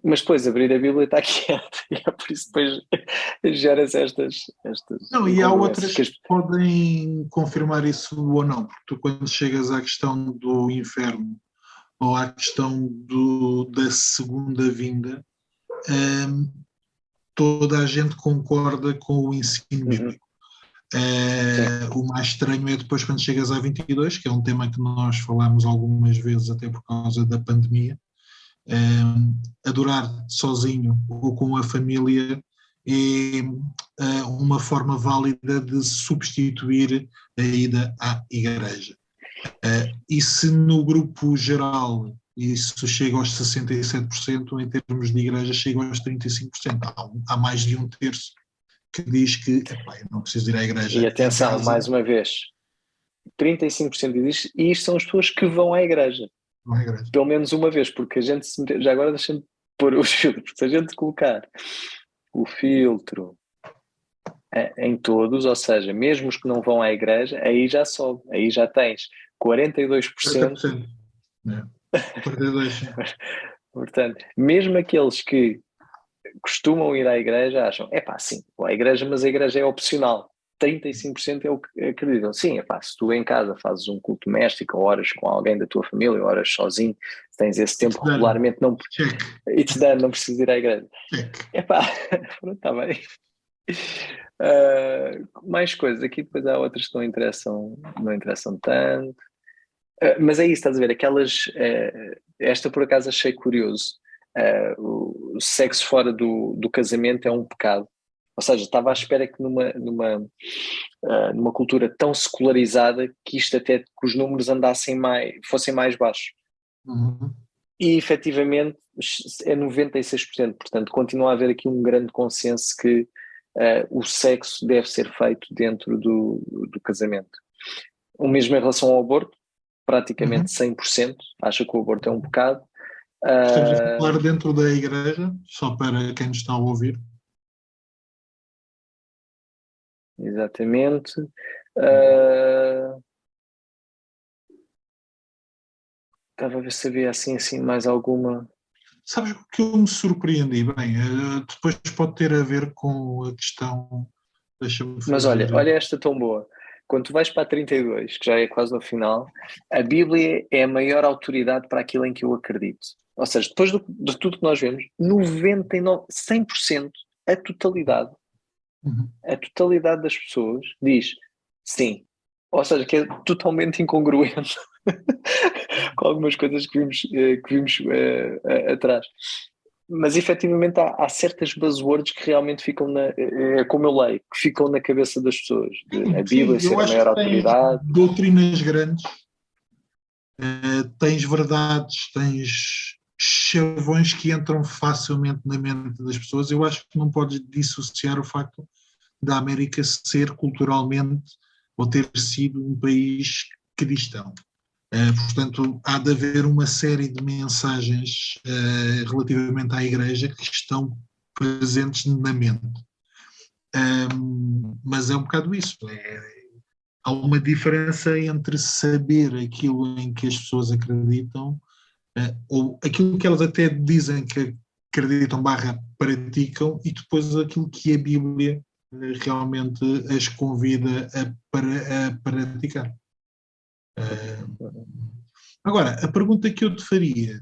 [SPEAKER 2] Mas depois abrir a Bíblia está quieto, e é por isso depois gera-se estas
[SPEAKER 1] não, e há outras
[SPEAKER 2] que
[SPEAKER 1] que podem confirmar isso ou não, porque tu quando chegas à questão do inferno ou à questão da segunda vinda, toda a gente concorda com o ensino bíblico. O mais estranho é depois quando chegas à 22, que é um tema que nós falamos algumas vezes até por causa da pandemia. Adorar sozinho ou com a família é uma forma válida de substituir a ida à igreja. E se no grupo geral isso chega aos 67%, em termos de igreja chega aos 35%. Há mais de um terço que diz que epá, eu não preciso ir à igreja.
[SPEAKER 2] E atenção, mais uma vez, 35% diz isto, e isto são as pessoas que vão à igreja. Pelo menos uma vez, porque a gente já agora deixa-me pôr os filtros, se a gente colocar o filtro em todos, ou seja, mesmo os que não vão à igreja, aí já sobe, aí já tens 42%.
[SPEAKER 1] 40%. 42%.
[SPEAKER 2] Portanto, mesmo aqueles que costumam ir à igreja acham, sim, vou à igreja, mas a igreja é opcional. 35% é o que acreditam. Sim, se tu em casa fazes um culto doméstico, ou oras com alguém da tua família, ou oras sozinho, tens esse tempo regularmente, it's done, não precisas ir à igreja. Pronto, está bem. Mais coisas, aqui depois há outras que não interessam tanto. Mas é isso, estás a ver, esta por acaso achei curioso. O sexo fora do casamento é um pecado. Ou seja, estava à espera que numa cultura tão secularizada que isto até que os números fossem mais baixos.
[SPEAKER 1] Uhum.
[SPEAKER 2] E efetivamente é 96%, portanto continua a haver aqui um grande consenso que o sexo deve ser feito dentro do casamento. O mesmo em relação ao aborto,
[SPEAKER 1] Uhum.
[SPEAKER 2] praticamente 100% acha que o aborto é um pecado.
[SPEAKER 1] Estamos a falar dentro da igreja, só para quem nos está a ouvir.
[SPEAKER 2] Exatamente. Estava a ver se havia assim mais alguma.
[SPEAKER 1] Sabes o que eu me surpreendi? Bem, depois pode ter a ver com a questão. Deixa-me
[SPEAKER 2] Mas
[SPEAKER 1] fazer.
[SPEAKER 2] olha esta tão boa. Quando tu vais para a 32, que já é quase no final, a Bíblia é a maior autoridade para aquilo em que eu acredito. Ou seja, depois de tudo que nós vemos, 99, 100%, a totalidade,
[SPEAKER 1] Uhum.
[SPEAKER 2] a totalidade das pessoas diz sim. Ou seja, que é totalmente incongruente com algumas coisas que vimos atrás. Mas efetivamente há certas buzzwords que realmente ficam como eu leio, que ficam na cabeça das pessoas. A
[SPEAKER 1] Sim,
[SPEAKER 2] Bíblia
[SPEAKER 1] eu
[SPEAKER 2] ser a
[SPEAKER 1] acho
[SPEAKER 2] maior
[SPEAKER 1] que tens
[SPEAKER 2] autoridade.
[SPEAKER 1] doutrinas grandes, tens verdades, tens chavões que entram facilmente na mente das pessoas. Eu acho que não podes dissociar o facto da América ser culturalmente ou ter sido um país cristão. Portanto, há de haver uma série de mensagens relativamente à Igreja que estão presentes na mente. Mas é um bocado isso. Há uma diferença entre saber aquilo em que as pessoas acreditam, ou aquilo que elas até dizem que acreditam barra praticam, e depois aquilo que a Bíblia realmente as convida a praticar. Agora, a pergunta que eu te faria,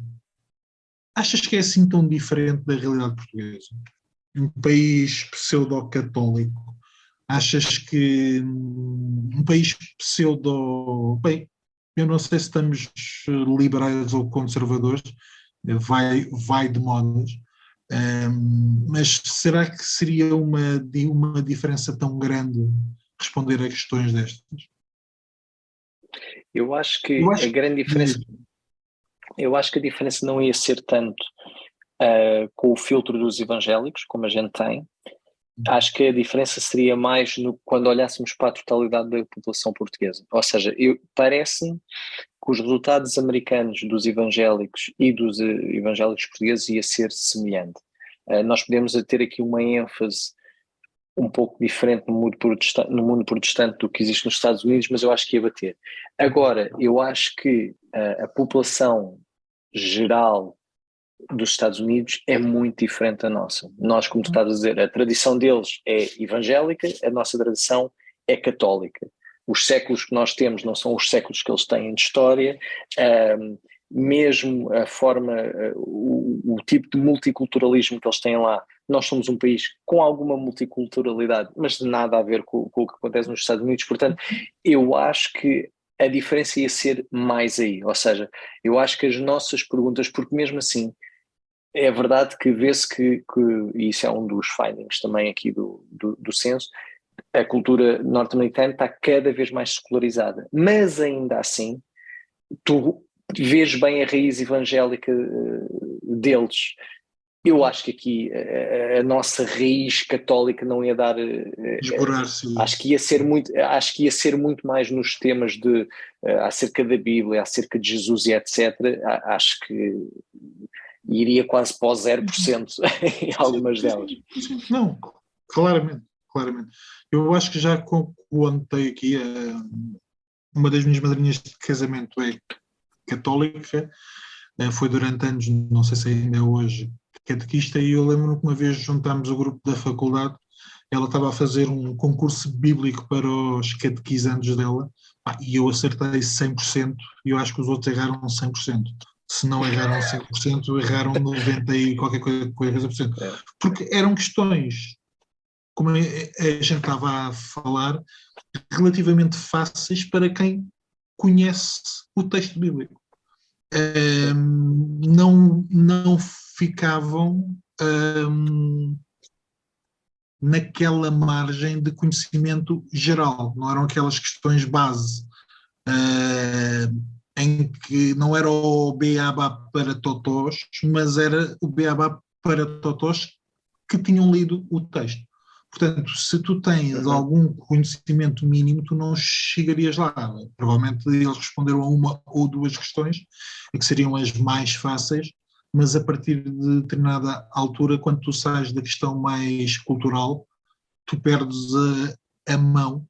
[SPEAKER 1] achas que é assim tão diferente da realidade portuguesa? Um país pseudo-católico, achas que um país pseudo... Bem, eu não sei se estamos liberais ou conservadores, vai de modas, mas será que seria uma diferença tão grande responder a questões destas?
[SPEAKER 2] Eu acho
[SPEAKER 1] Eu
[SPEAKER 2] que a
[SPEAKER 1] acho
[SPEAKER 2] grande diferença,
[SPEAKER 1] que...
[SPEAKER 2] eu acho que a diferença não ia ser tanto com o filtro dos evangélicos, como a gente tem. Acho que a diferença seria mais quando olhássemos para a totalidade da população portuguesa. Ou seja, parece-me que os resultados americanos dos evangélicos e dos evangélicos portugueses ia ser semelhante. Nós podemos ter aqui uma ênfase um pouco diferente no mundo protestante do que existe nos Estados Unidos, mas eu acho que ia bater. Agora, eu acho que a população geral dos Estados Unidos é muito diferente da nossa. Nós, como tu estás a dizer, a tradição deles é evangélica, a nossa tradição é católica. Os séculos que nós temos não são os séculos que eles têm de história, mesmo a forma, o tipo de multiculturalismo que eles têm lá. Nós somos um país com alguma multiculturalidade, mas nada a ver com o que acontece nos Estados Unidos. Portanto, eu acho que a diferença ia ser mais aí. Ou seja, eu acho que as nossas perguntas, porque mesmo assim, é verdade que vê-se e isso é um dos findings também aqui do censo, a cultura norte-americana está cada vez mais secularizada, mas ainda assim tu vês bem a raiz evangélica deles. Eu acho que aqui a nossa raiz católica não ia dar.
[SPEAKER 1] Esborar-se.
[SPEAKER 2] Acho que ia ser muito mais nos temas acerca da Bíblia, acerca de Jesus e etc. Acho que iria quase para o 0% em algumas delas.
[SPEAKER 1] Não, claramente, claramente. Eu acho que já contei aqui, uma das minhas madrinhas de casamento é católica, foi durante anos, não sei se ainda é hoje, catequista, e eu lembro-me que uma vez juntámos o grupo da faculdade, ela estava a fazer um concurso bíblico para os catequizandos dela, e eu acertei 100%, e eu acho que os outros erraram 100%. Se não erraram 100%, erraram 90% e qualquer coisa por cento. Porque eram questões, como a gente estava a falar, relativamente fáceis para quem conhece o texto bíblico. Não ficavam naquela margem de conhecimento geral, não eram aquelas questões base, em que não era o beabá para totós, mas era o beabá para totós que tinham lido o texto. Portanto, se tu tens algum conhecimento mínimo, tu não chegarias lá. Provavelmente eles responderam a uma ou duas questões, que seriam as mais fáceis, mas a partir de determinada altura, quando tu sais da questão mais cultural, tu perdes a mão.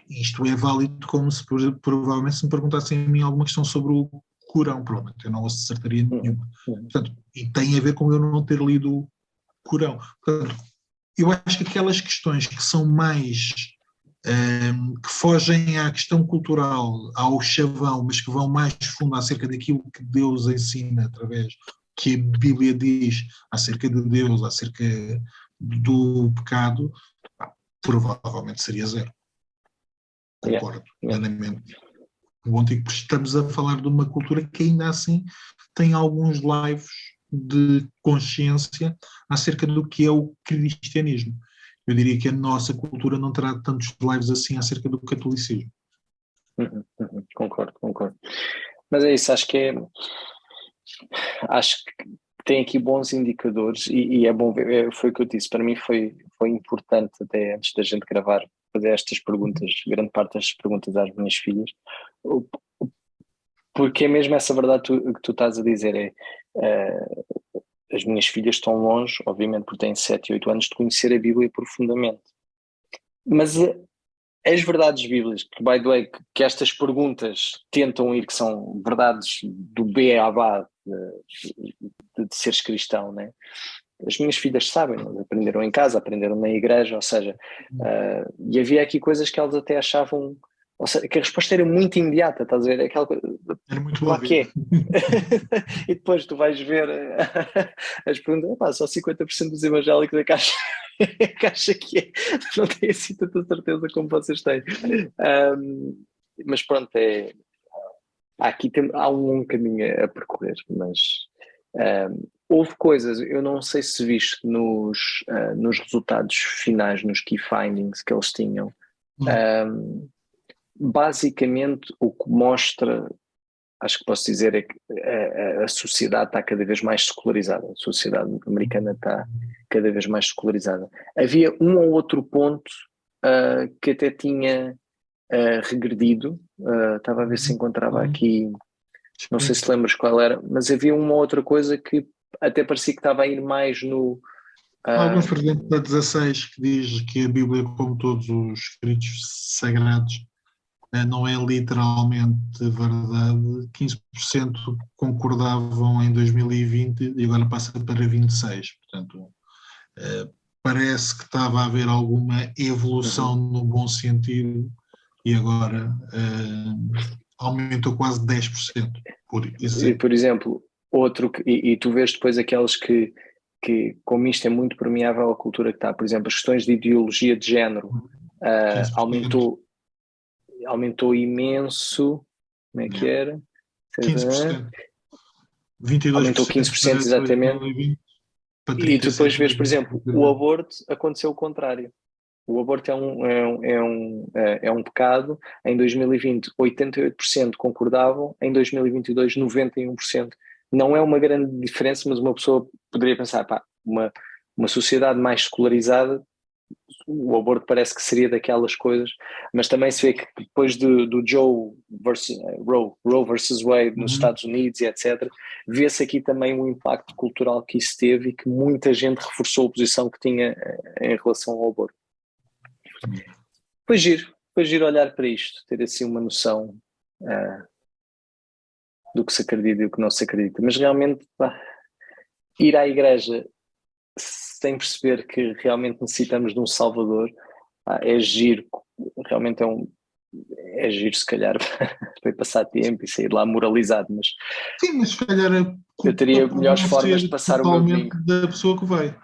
[SPEAKER 1] Isto é válido como se provavelmente se me perguntassem a mim alguma questão sobre o Corão, provavelmente eu não acertaria nenhuma. Portanto, e tem a ver com eu não ter lido o Corão. Portanto, eu acho que aquelas questões que são mais que fogem à questão cultural, ao chavão, mas que vão mais fundo acerca daquilo que Deus ensina através que a Bíblia diz acerca de Deus, acerca do pecado, provavelmente seria zero. Concordo plenamente. Contigo, porque estamos a falar de uma cultura que ainda assim tem alguns lives de consciência acerca do que é o cristianismo. Eu diria que a nossa cultura não terá tantos lives assim acerca do catolicismo.
[SPEAKER 2] Concordo. Mas é isso, acho que tem aqui bons indicadores e é bom ver, foi o que eu disse, para mim foi importante até antes da gente gravar, fazer estas perguntas, grande parte destas perguntas às minhas filhas, porque é mesmo essa verdade que tu estás a dizer, as minhas filhas estão longe, obviamente porque têm 7 e 8 anos, de conhecer a Bíblia profundamente. Mas as verdades bíblicas, que, by the way, que estas perguntas tentam ir, que são verdades do beabá de seres cristão, né? As minhas filhas sabem, aprenderam em casa, aprenderam na igreja, ou seja, e havia aqui coisas que elas até achavam, ou seja, que a resposta era muito imediata, estás a ver? Aquela coisa,
[SPEAKER 1] era muito
[SPEAKER 2] lá que é. E depois tu vais ver as perguntas, só 50% dos evangélicos é que acha que é. Não tenho assim tanta certeza como vocês têm. Mas pronto, há um longo caminho a percorrer, mas houve coisas, eu não sei se viste nos resultados finais, nos key findings que eles tinham. Basicamente o que mostra, acho que posso dizer, é que a sociedade está cada vez mais secularizada, a sociedade americana está cada vez mais secularizada. Havia um ou outro ponto que até tinha regredido, estava a ver se encontrava aqui, não sei se lembras qual era, mas havia uma outra coisa que até parecia que estava a ir mais no...
[SPEAKER 1] Alguns, por exemplo, da 16, que diz que a Bíblia, como todos os escritos sagrados, não é literalmente verdade. 15% concordavam em 2020 e agora passa para 26%. Portanto, parece que estava a haver alguma evolução no bom sentido e agora aumentou quase 10%.
[SPEAKER 2] Por exemplo, outro, e tu vês depois aqueles que como isto é muito permeável à cultura que está, por exemplo, as questões de ideologia de género, aumentou imenso. Como é que era?
[SPEAKER 1] 15%. 22%
[SPEAKER 2] aumentou 15% exatamente. E tu depois vês, por exemplo, o aborto aconteceu o contrário. O aborto é um pecado. Em 2020, 88% concordavam. Em 2022, 91%. Não é uma grande diferença, mas uma pessoa poderia pensar, uma sociedade mais secularizada, o aborto parece que seria daquelas coisas, mas também se vê que depois do Roe versus Wade nos Estados Unidos e etc., vê-se aqui também o impacto cultural que isso teve e que muita gente reforçou a posição que tinha em relação ao aborto. Foi giro olhar para isto, ter assim uma noção do que se acredita e do que não se acredita, mas realmente ir à igreja sem perceber que realmente necessitamos de um Salvador é giro, realmente é giro se calhar para passar tempo e sair lá moralizado, mas
[SPEAKER 1] sim, mas se calhar
[SPEAKER 2] eu teria melhores formas de passar o meu domingo
[SPEAKER 1] da pessoa que vai.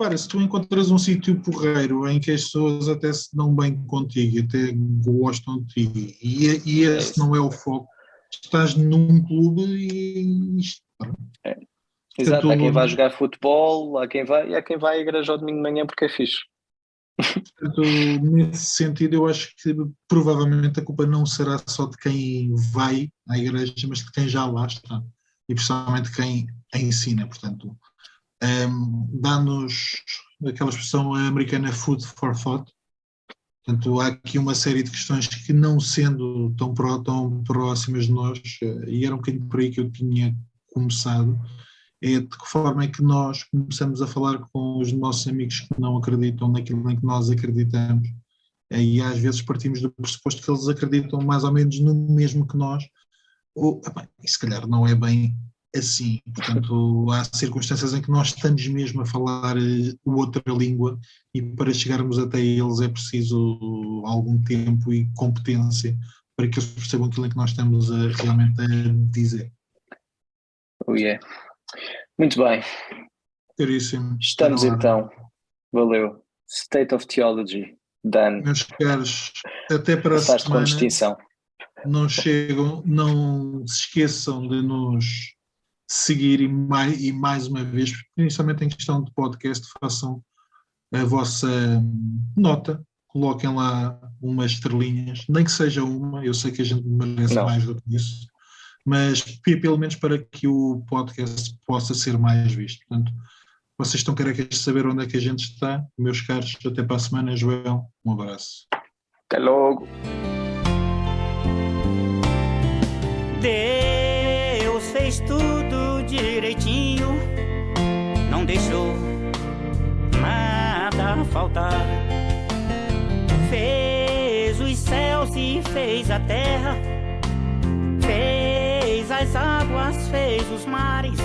[SPEAKER 1] repara, se tu encontras um sítio porreiro em que as pessoas até se dão bem contigo, até gostam de ti, e esse não é o foco, estás num clube e isto.
[SPEAKER 2] Exato,
[SPEAKER 1] Portanto,
[SPEAKER 2] há quem vai jogar futebol, há quem vai, e há quem vai à igreja ao domingo de manhã porque é fixe.
[SPEAKER 1] portanto, nesse sentido, eu acho que provavelmente a culpa não será só de quem vai à igreja, mas de quem já lá está, e principalmente quem a ensina. Portanto, dá-nos aquela expressão americana food for thought. Portanto, há aqui uma série de questões que, não sendo tão próximas de nós, e era um bocadinho por aí que eu tinha começado, é de que forma é que nós começamos a falar com os nossos amigos que não acreditam naquilo em que nós acreditamos, e às vezes partimos do pressuposto que eles acreditam mais ou menos no mesmo que nós, e se calhar não é bem assim. Portanto, há circunstâncias em que nós estamos mesmo a falar outra língua, e para chegarmos até eles é preciso algum tempo e competência para que eles percebam aquilo em que nós estamos realmente a dizer.
[SPEAKER 2] Oh yeah. Muito bem.
[SPEAKER 1] Caríssimo.
[SPEAKER 2] Estamos então. Valeu. State of Theology. Done.
[SPEAKER 1] Meus caros, até para
[SPEAKER 2] Passaste
[SPEAKER 1] a
[SPEAKER 2] com
[SPEAKER 1] semana.
[SPEAKER 2] distinção.
[SPEAKER 1] Não se esqueçam de nos seguir e mais uma vez, principalmente em questão de podcast, façam a vossa nota, coloquem lá umas estrelinhas, nem que seja uma, eu sei que a gente merece mais do que isso, mas pelo menos para que o podcast possa ser mais visto. Portanto, vocês estão carecas de saber onde é que a gente está. Meus caros, até para a semana. Joel, um abraço.
[SPEAKER 2] Até logo.
[SPEAKER 3] Deus fez tudo direitinho, não deixou nada faltar. Fez os céus e fez a terra, fez as águas, fez os mares,